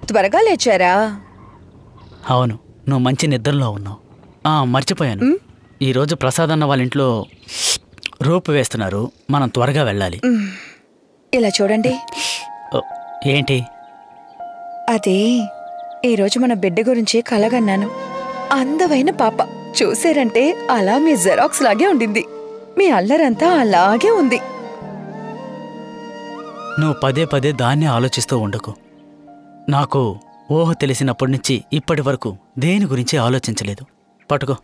త్వరగా లేచారా? అవును, నువ్వు మంచి నిద్రలో ఉన్నావు. మర్చిపోయాను, ఈరోజు ప్రసాద్ అన్న వాళ్ళ ఇంట్లో రూపు వేస్తున్నారు. మనం త్వరగా వెళ్ళాలి. ఇలా చూడండి. ఏంటి? అదే ఈరోజు మన బిడ్డ గురించి కలగన్నాను. అందమైన పాప. చూసారంటే అలా మీ జెరాక్స్ లాగే ఉండింది. మీ అల్లరంతా అలాగే ఉంది. నువ్వు పదే పదే దాన్నే ఆలోచిస్తూ ఉండకు. నాకు ఊహ తెలిసినప్పటి నుంచి ఇప్పటి వరకు దేని గురించి ఆలోచించలేదు. పట్టుకో.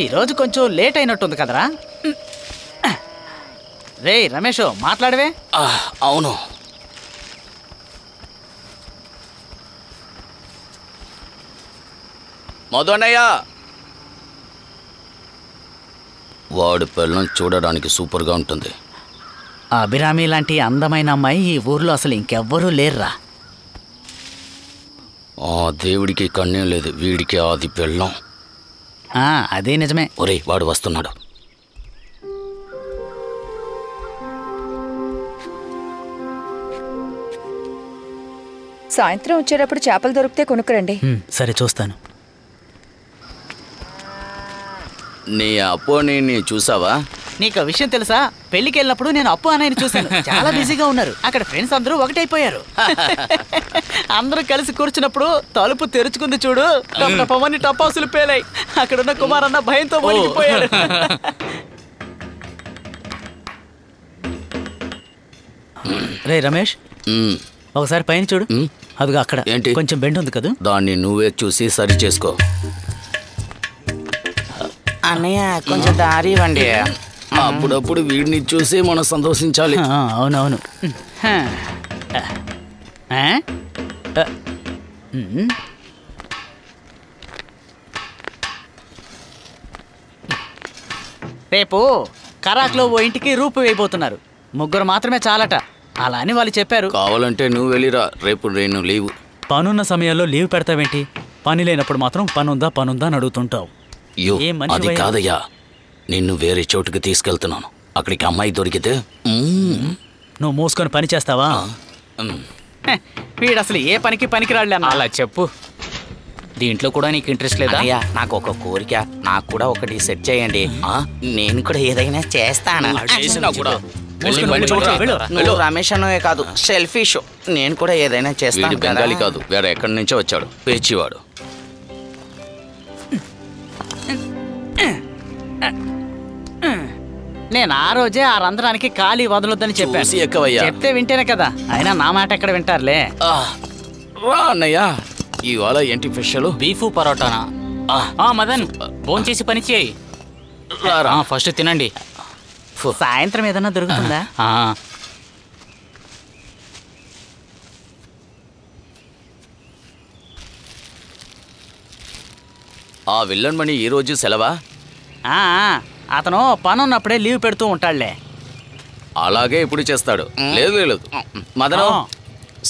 ఈరోజు కొంచెం లేట్ అయినట్టుంది కదరా? రే రమేష్, మాట్లాడవే. అవును, మధున్నయ్య. వాడి పిల్లని చూడడానికి సూపర్గా ఉంటుంది. అభిరామి లాంటి అందమైన అమ్మాయి ఈ ఊర్లో అసలు ఇంకెవ్వరూ లేర్రా. ఆ దేవుడికి కన్నేం లేదు, వీడికి అది పిల్లం. అదే నిజమే. ఒరే, వాడు వస్తున్నాడు. సాయంత్రం వచ్చేటప్పుడు చేపలు దొరికితే కొనుక్కురండి. సరే, చూస్తాను. నీ అప్పుని చూసావా? నీకు విషయం తెలుసా? పెళ్లికి వెళ్ళినప్పుడు నేను అప్పు అన్నయ్యని చూశాను. చాలా బిజీగా ఉన్నారు. అక్కడ ఫ్రెండ్స్ అందరూ ఒకటైపోయారు. అందరూ కలిసి కూర్చున్నప్పుడు తలుపు తెరుచుకుంది చూడు, టపమని టపాసులు పేలాయి. అక్కడున్న కుమార్ అన్న భయంతో వణికిపోయాడు. రే రమేష్, ఒకసారి పైన చూడు. అదిగా అక్కడ ఏంటి? కొంచెం బెండ్ ఉంది కదా, దాన్ని నువ్వే చూసి సరి చేసుకో. అన్నయ్య, కొంచెం దారి ఇవ్వండి. అప్పుడప్పుడు వీడిని చూసి మనం సంతోషించాలి. అవునవును. రేపు కరాక్లో ఓ ఇంటికి రూపు వేయబోతున్నారు. 3 మాత్రమే చాలట. అలా అని వాళ్ళు చెప్పారు. కావాలంటే నువ్వు వెళ్ళిరా, రేపు నేను లీవ్. పనున్న సమయంలో లీవ్ పెడతావేంటి? పని లేనప్పుడు మాత్రం పనుందా అని అడుగుతుంటావు. అది కాదయ్యా, నిన్ను వేరే చోటుకి తీసుకెళ్తున్నాను. అక్కడికి అమ్మాయి దొరికితే నువ్వు మూసుకొని పని చేస్తావా? వీడు అసలు ఏ పనికి పనికిరాడులే అన్న. అలా చెప్పు. దీంట్లో కూడా నీకు ఇంట్రెస్ట్ లేదా? అయ్యా, నాకు ఒక కోరిక. నాకు కూడా ఒకటి సెట్ చేయండి. నేను కూడా ఏదైనా చేస్తాను. నువ్వు రమేష్ అన్నవే కాదు, సెల్ఫిష్. నేను కూడా ఏదైనా చేస్తాను. బెంగాలీ కాదు, వేరే ఎక్కడి నుంచో వచ్చాడు, పేచివాడు. నేను ఆ రోజే ఆ రంధ్రానికి ఖాళీ వదలొద్దని చెప్పాను. చెప్తే వింటేనే కదా. అయినా నా మాట ఎక్కడ వింటారులే. రా అన్నయ్య, ఇవాళ ఏంటి స్పెషల్? బీఫ్ పరోటానా? మదన్, ఫోన్ చేసి పని చేయి. ఫస్ట్ తినండి. సాయంత్రం ఏదన్నా దొరుకుతుందా? ఆ విల్లన్ మణి ఈ రోజు సెలవా? అతను పనున్నప్పుడే లీవ్ పెడుతూ ఉంటాడులే. అలాగే ఇప్పుడు చేస్తాడు. లేదు లేదు, మదను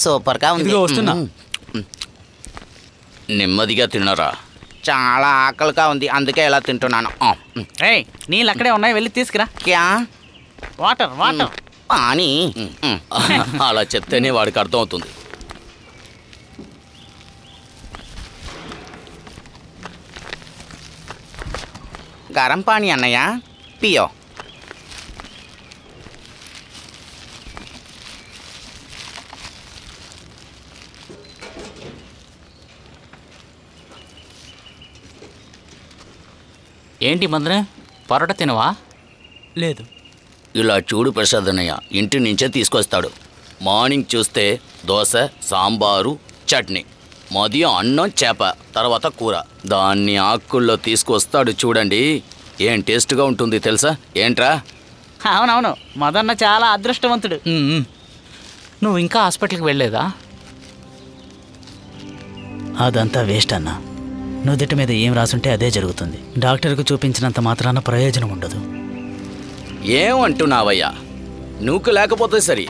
సూపర్ గా ఉంది. వస్తున్నా. నెమ్మదిగా తినరా. చాలా ఆకలిగా ఉంది, అందుకే ఇలా తింటున్నాను. నీళ్ళు అక్కడే ఉన్నాయి, వెళ్ళి తీసుకురా. క్యా? Water water. పానీ. అలా చెప్తేనే వాడికి అర్థం అవుతుంది. గరం పానీ అన్నయ్య, పియో. ఏంటి మందనే, పరోటా తినవా? లేదు. ఇలా చూడు ప్రసాద్ అన్నయ్య, ఇంటి నుంచే తీసుకొస్తాడు. మార్నింగ్ చూస్తే దోశ, సాంబారు, చట్నీ, మదియం అన్నం, చేప, తర్వాత కూర. దాన్ని ఆకుల్లో తీసుకొస్తాడు చూడండి. ఏం టేస్ట్గా ఉంటుంది తెలుసా? ఏంట్రా? అవునవును, మదన్న చాలా అదృష్టవంతుడు. నువ్వు ఇంకా హాస్పిటల్కి వెళ్ళలేదా? అదంతా వేస్ట్ అన్నా. నుదుటి మీద ఏం రాసుంటే అదే జరుగుతుంది. డాక్టర్కు చూపించినంత మాత్రాన ప్రయోజనం ఉండదు. ఏమంటున్నావయ్యా? నువ్వు లేకపోతే సరి,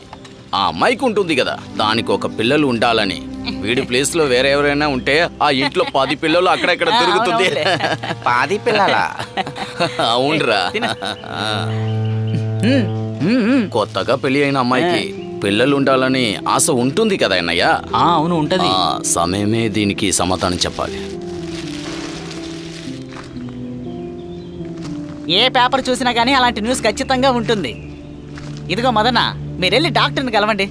ఆ అమ్మాయికి ఉంటుంది కదా, దానికి ఒక పిల్లలు ఉండాలని. వీడి ప్లేస్ లో వేరే ఎవరైనా ఉంటే ఆ ఇంట్లో 10 పిల్లలు అక్కడెక్కడ తిరుగుతుంది. 10 పిల్లలా? అవునరా. కొత్తగా పెళ్లి అయిన అమ్మాయికి పిల్లలు ఉండాలని ఆశ ఉంటుంది కదా అన్నయ్య. అవును ఉంటది. సమయమే దీనికి సమాధానం చెప్పాలి. ఏ పేపర్ చూసినా కానీ అలాంటి న్యూస్ ఖచ్చితంగా ఉంటుంది. ఇదిగో మదన, మీరెళ్ళి డాక్టర్ని కలవండి.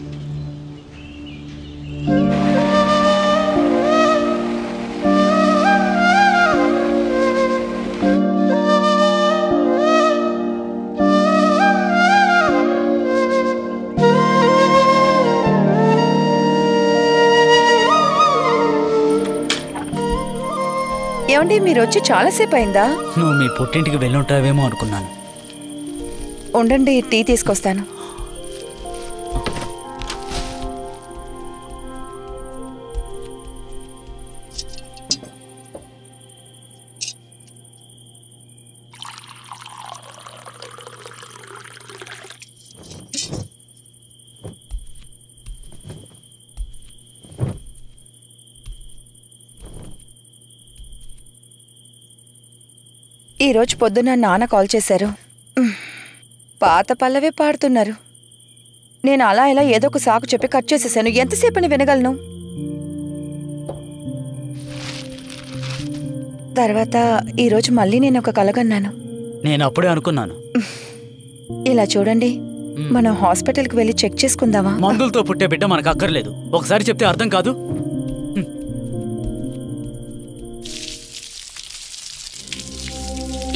ఏమండి, మీరు వచ్చి చాలాసేపు అయిందా? నువ్వు మీ పుట్టింటికి వెళ్ళుంటావేమో అనుకున్నాను. ఉండండి, టీ తీసుకొస్తాను. ఈరోజు పొద్దున్న నాన్న కాల్ చేశారు. పాత పల్లవే పాడుతున్నారు. నేను అలా ఇలా ఏదో ఒక సాకు చెప్పి కట్ చేసేసాను. ఎంతసేపని వినగలను? తర్వాత ఈరోజు మళ్ళీ నేను ఒక కలగన్నాను. నేను అప్పుడే అనుకున్నాను. ఇలా చూడండి, మనం హాస్పిటల్కి వెళ్ళి చెక్ చేసుకుందామా? మందులతో పుట్టే బిడ్డ మనకు అక్కర్లేదు. ఒకసారి చెప్తే అర్థం కాదు.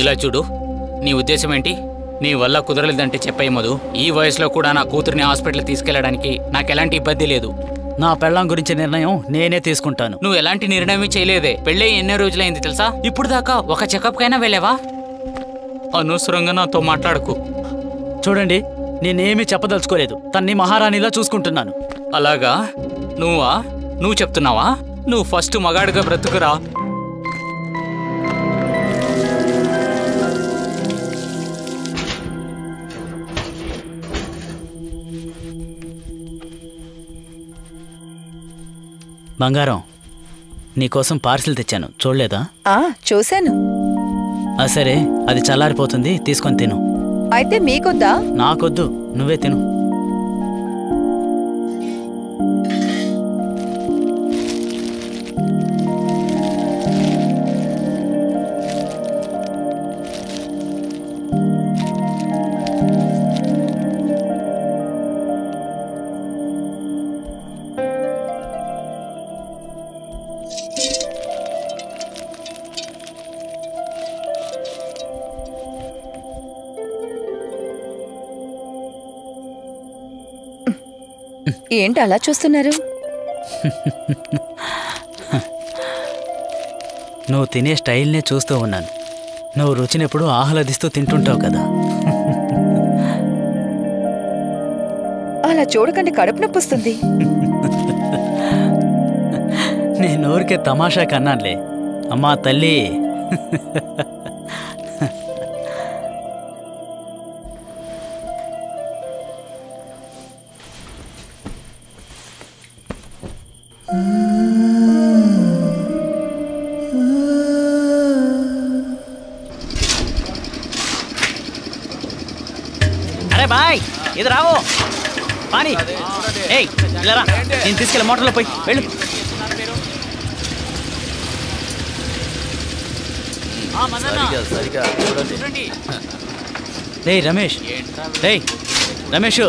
ఇలా చూడు, నీ ఉద్దేశం ఏంటి? నీ వల్ల కుదరలేదంటే చెప్పే మధు. ఈ వయసులో కూడా నా కూతురిని హాస్పిటల్ తీసుకెళ్ళడానికి నాకు ఎలాంటి ఇబ్బంది లేదు. నా పెళ్ళాం గురించి నిర్ణయం నేనే తీసుకుంటాను. నువ్వు ఎలాంటి నిర్ణయం చేయలేదే. పెళ్ళై ఎన్నో రోజులైంది తెలుసా? ఇప్పుడు దాకా ఒక చెకప్ కైనా వెళ్ళావా? అనవసరంగా నాతో మాట్లాడకు. చూడండి, నేనేమీ చెప్పదలుచుకోలేదు. తన్ని మహారాణిలా చూసుకుంటున్నాను. అలాగా? నువ్వు చెప్తున్నావా? నువ్వు ఫస్ట్ మగాడిగా బ్రతుకురా. బంగారం, నీకోసం పార్సిల్ తెచ్చాను, చూడలేదా? చూశాను. సరే, అది చల్లారిపోతుంది, తీసుకొని తిను. అయితే మీకొద్దా? నాకొద్దు, నువ్వే తిను. ఏంటి అలా చూస్తున్నారు? నువ్వు తినే స్టైల్నే చూస్తూ ఉన్నాను. నువ్వు రుచినెప్పుడు ఆహ్లాదిస్తూ తింటుంటావు కదా. అలా చూడకండి, కడుపు నొప్పి వస్తుంది. నేను ఊరికే తమాషా కన్నానులే. అమ్మా తల్లి. అరే బాయ్, ఇది రావు పానీ. ఏయ్ ఇలా రా, నేను తీసుకెళ్ళి మోటార్లో పోయి వెళ్ళు. రేయ్ రమేష్, రేయ్ రమేష్,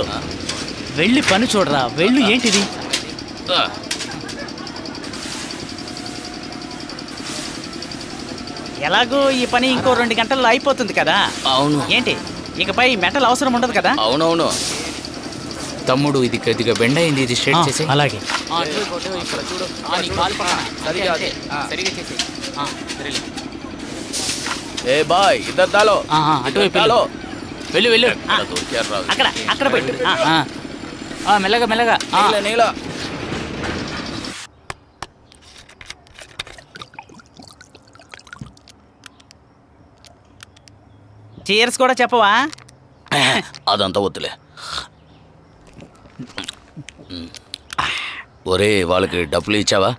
వెళ్ళి పని చూడరా. వెళ్ళు. ఏంటిది? ఎలాగో ఈ పని ఇంకో 2 గంటల్లో అయిపోతుంది కదా. అవును. ఏంటి, ఇకపై మెటల్ అవసరం ఉండదు కదా? అవునవును. తమ్ముడు, ఇది కొద్దిగా బెండ్ అయింది, ఇది స్ట్రైట్ చేసి. అలాగే. ఏ బాయ్, ఇద్దరు తాలో. అటువైపు వెళ్ళు వెళ్ళు. అక్కడ పెట్టు. మెల్లగా మెల్లగా. నీల చీర్స్ కూడా చెప్పవా? అదంతా వద్దులే. ఒరే వాళ్ళకి డబ్బులు ఇచ్చావా?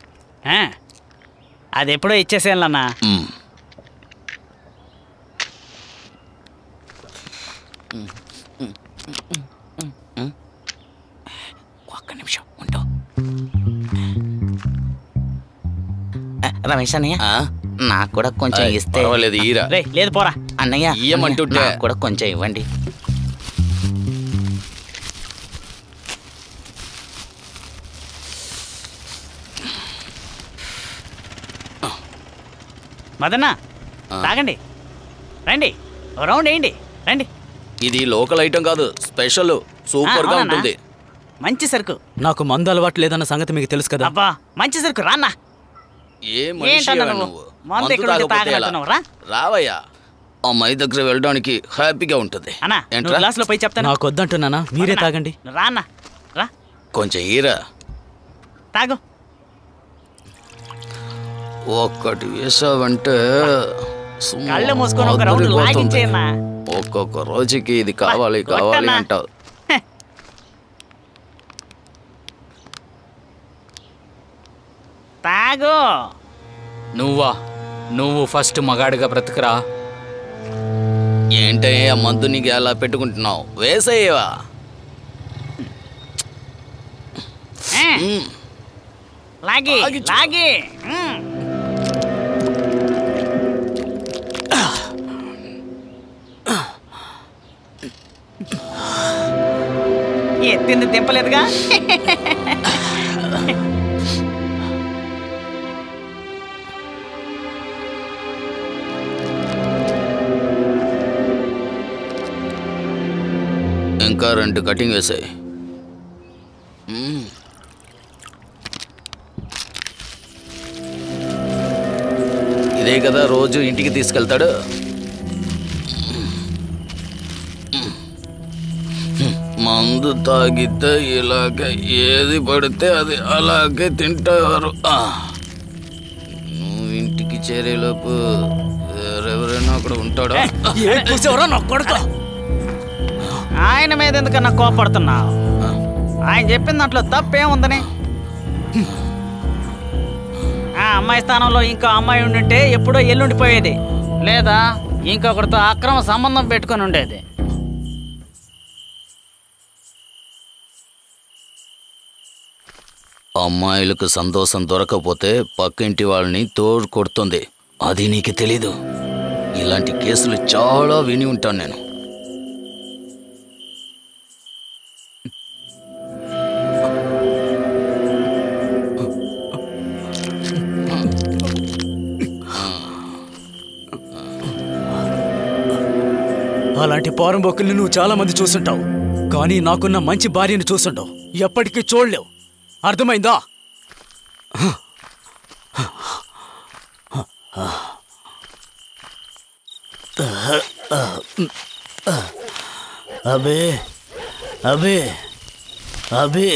అది ఎప్పుడో ఇచ్చేసేయాలన్నా. ఒక్క నిమిషం ఉండు. రమేష్ అన్నయ్య, నాకు కూడా కొంచెం ఇస్తే. పర్వాలేదు, ఈరా. లేదు పోరా అన్నయ్య. ఇయ్యమంటుంటే నాకు కూడా కొంచెం ఇవ్వండి. మదన్న తాగండి, రండి, రౌండ్ వేయండి, రండి. ఇది లోకల్ ఐటమ్ కాదు, స్పెషల్, సూపర్ గా ఉంటుంది. మంచి సరుకు. నాకు మందు అలవాటు లేదన్న సంగతి మీకు తెలుసు కదా. అబ్బా మంచి సరుకు, రాన్నా. ఏ మనిషి నువ్వు? మందు తాగకపోతే ఎలా? రావయ్యా, అమ్మాయి దగ్గర వెళ్ళడానికి హ్యాపీగా ఉంటుంది. గ్లాస్ లో పోయి చెప్తాను. నాకు వద్దంటున్నానా, మీరే తాగండి. రాన్నా, రా. కొంచెం ఈరా. తాగు. ఒక్కటి వేసావంటే కళ్ళు మూసుకొని ఒక రౌండ్ లాగించేయన్నా. ఒక్కొక్క రోజుకి ఇది కావాలి కావాలి అంటావు. తాగు. నువ్వు ఫస్ట్ మగాడిగా బ్రతకరా. ఏంటయ్యా మందు నీకు ఎలా పెట్టుకుంటున్నావు? వేసయ్యవా. లాగి లాగి. ఎత్తింది దింపలేదుగా. ఇంకా 2 కటింగ్ వేసాయి. ఇదే కదా రోజు ఇంటికి తీసుకెళ్తాడు. మందు తాగితే ఇలాగే ఏది పడితే అది అలాగే తింటారు. నువ్వు ఇంటికి చేరేలోపు ఎవరైనా అక్కడ ఉంటాడా? ఆయన మీద ఎందుకన్నా కోపడుతున్నావు? ఆయన చెప్పిన దాంట్లో తప్పేముందని? ఆ అమ్మాయి స్థానంలో ఇంకో అమ్మాయి ఉండుంటే ఎప్పుడో ఎల్లుండిపోయేది, లేదా ఇంకొకరితో అక్రమ సంబంధం పెట్టుకొని ఉండేది. అమ్మాయిలకు సంతోషం దొరకపోతే పక్కింటి వాళ్ళని తోడు కొడుతుంది. అది నీకు తెలీదు. ఇలాంటి కేసులు చాలా విని ఉంటాను నేను. అలాంటి పోరంబొక్కుల్ని నువ్వు చాలా మంది చూసుంటావు, కానీ నాకున్న మంచి భార్యను చూసుంటావు. ఎప్పటికీ చూడలేవు, అర్థమైందా? అబే అబే అబే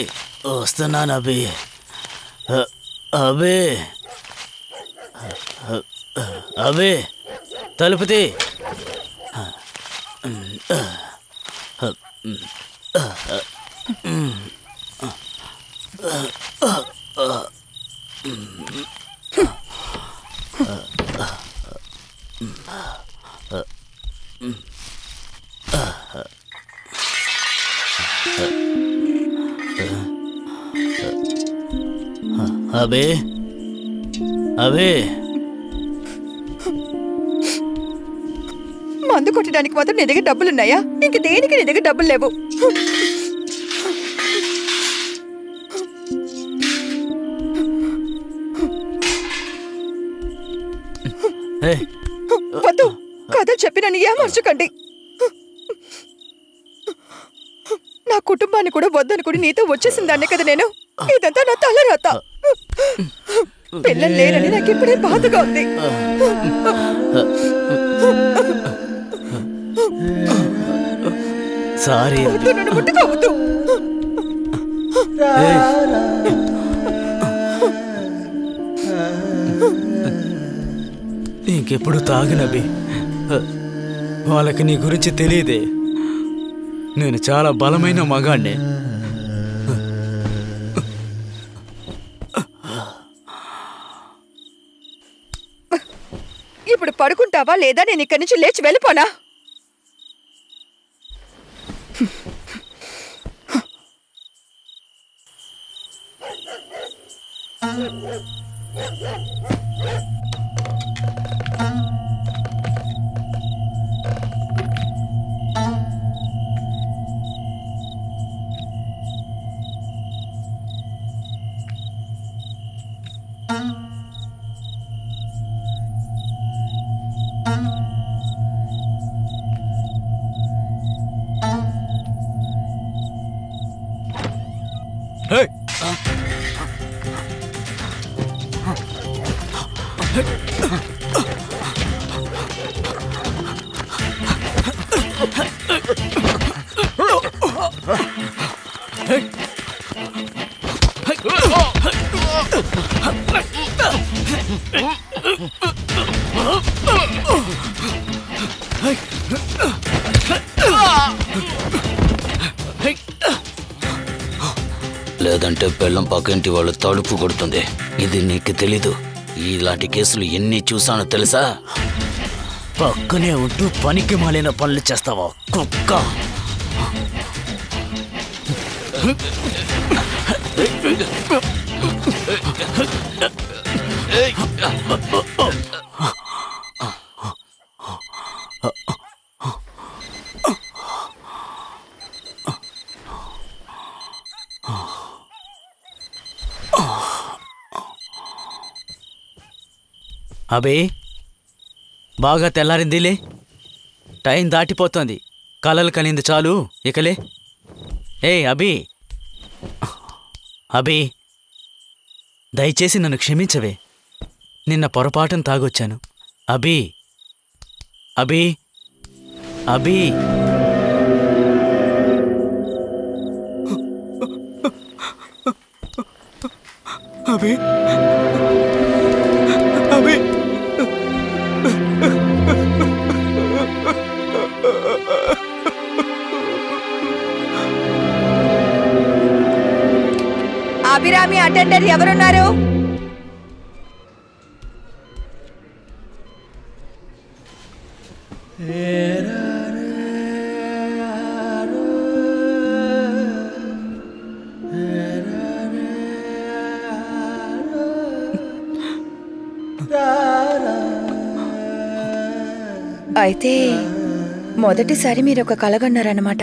వస్తున్నాను అబే. అబే అబే తలుపుతి. అబే అబే మందు కొట్టడానికి మాత్రం నీ దగ్గర డబ్బులున్నాయా? ఇంక దేనికి నీ దగ్గర డబ్బులు లేవు. వద్దు, కథలు చెప్పి నన్ను ఏమర్చకండి. నా కుటుంబాన్ని కూడా వద్దనుకుని నీతో వచ్చేసిందాన్నే కదా నేను. ఇదంతా నా తలరాత. పిల్లలు లేరని నాకు ఇప్పుడే బాధగా ఉంది. సారీ, నన్ను ముట్టుకోవద్దు. ఇంకెప్పుడు తాగినబి. వాళ్ళకి నీ గురించి తెలియదే. నేను చాలా బలమైన మగాణ్ణి. ఇప్పుడు పడుకుంటావా లేదా నేను ఇక్కడి నుంచి లేచి వెళ్ళిపోనా? లేదంటే పెళ్ళం పక్కింటి వాళ్ళు తలుపు కొడుతుంది. ఇది నీకు తెలీదు. ఇలాంటి కేసులు ఎన్ని చూసానో తెలుసా? పక్కనే ఉంటూ పనికి మాలిన పనులు చేస్తావా కుక్క? అబే, బాగా తెల్లారిందిలే. టైం దాటిపోతోంది. కలలు కనింది చాలు, ఇకలే. అబి, అబి, దయచేసి నన్ను క్షమించవే. నిన్న పొరపాటును తాగొచ్చాను. అబి, అబి, అబి. అబి, అబి. అభిరామి అటెండర్ ఎవరున్నారు? అయితే మొదటిసారి మీరు ఒక కలగన్నారన్నమాట.